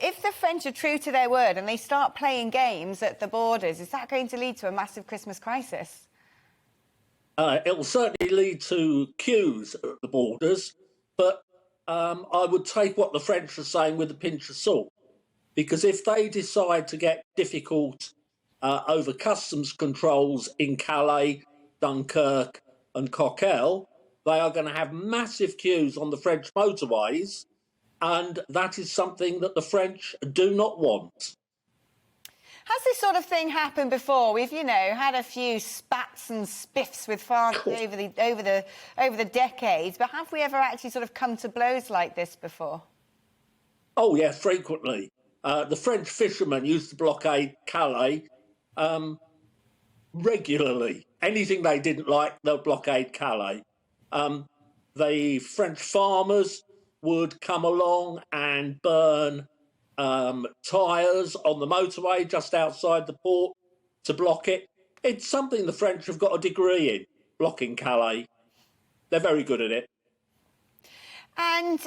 if the French are true to their word and they start playing games at the borders, is that going to lead to a massive Christmas crisis? It will certainly lead to queues at the borders, but I would take what the French are saying with a pinch of salt, because if they decide to get difficult over customs controls in Calais, Dunkirk and Coquelles, they are going to have massive queues on the French motorways, and that is something that the French do not want. Has this sort of thing happened before? We've, had a few spats and spiffs with France over the decades, but have we ever actually sort of come to blows like this before? Oh, yeah, frequently. The French fishermen used to blockade Calais regularly. Anything they didn't like, they'll blockade Calais. The French farmers would come along and burn tyres on the motorway just outside the port to block it. It's something the French have got a degree in, blocking Calais. They're very good at it. And,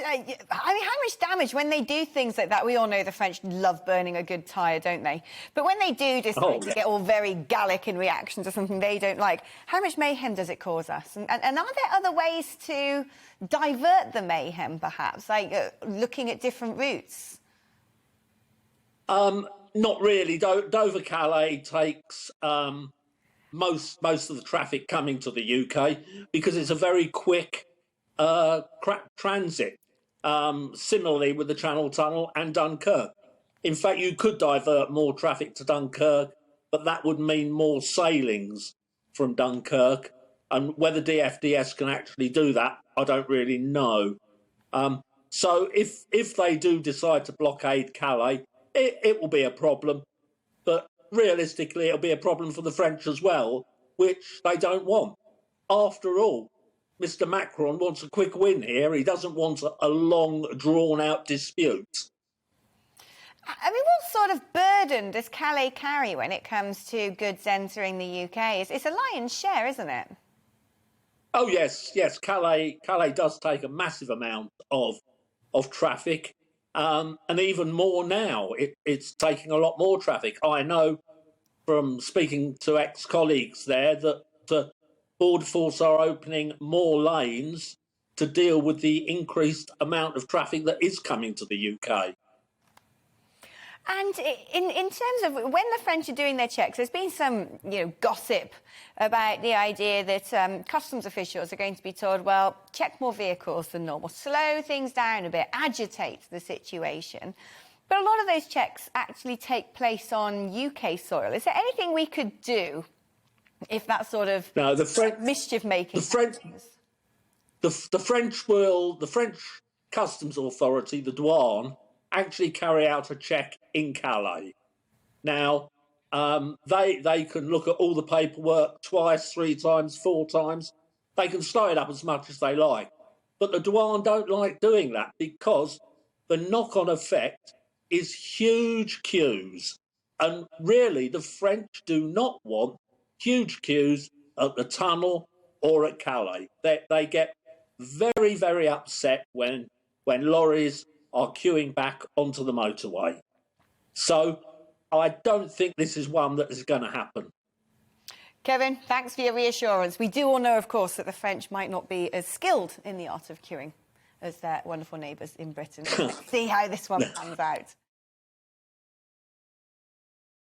how much damage, when they do things like that, we all know the French love burning a good tyre, don't they? But when they do decide to get all very Gallic in reaction to something they don't like, how much mayhem does it cause us? And are there other ways to divert the mayhem, perhaps, like looking at different routes? Not really. Dover-Calais takes most of the traffic coming to the UK because it's a very quick transit, similarly with the Channel Tunnel and Dunkirk. In fact, you could divert more traffic to Dunkirk, but that would mean more sailings from Dunkirk. And whether DFDS can actually do that, I don't really know. So if they do decide to blockade Calais, it will be a problem. But realistically, it'll be a problem for the French as well, which they don't want. After all, Mr. Macron wants a quick win here. He doesn't want a long, drawn-out dispute. I mean, what sort of burden does Calais carry when it comes to goods entering the UK? It's a lion's share, isn't it? Oh, yes. Calais does take a massive amount of traffic, and even more now. It's taking a lot more traffic. I know from speaking to ex-colleagues there that Border Force are opening more lanes to deal with the increased amount of traffic that is coming to the UK. And in terms of when the French are doing their checks, there's been some gossip about the idea that customs officials are going to be told, well, check more vehicles than normal, slow things down a bit, agitate the situation. But a lot of those checks actually take place on UK soil. Is there anything we could do if that sort of mischief-making happens? The French customs authority, the douane, actually carry out a check in Calais. Now, they can look at all the paperwork twice, 3 times, 4 times. They can slow it up as much as they like. But the douane don't like doing that because the knock-on effect is huge queues. And really, the French do not want huge queues at the tunnel or at Calais. They get very, very upset when lorries are queuing back onto the motorway. So I don't think this is one that is going to happen. Kevin, thanks for your reassurance. We do all know, of course, that the French might not be as skilled in the art of queuing as their wonderful neighbours in Britain. Let's see how this one pans out.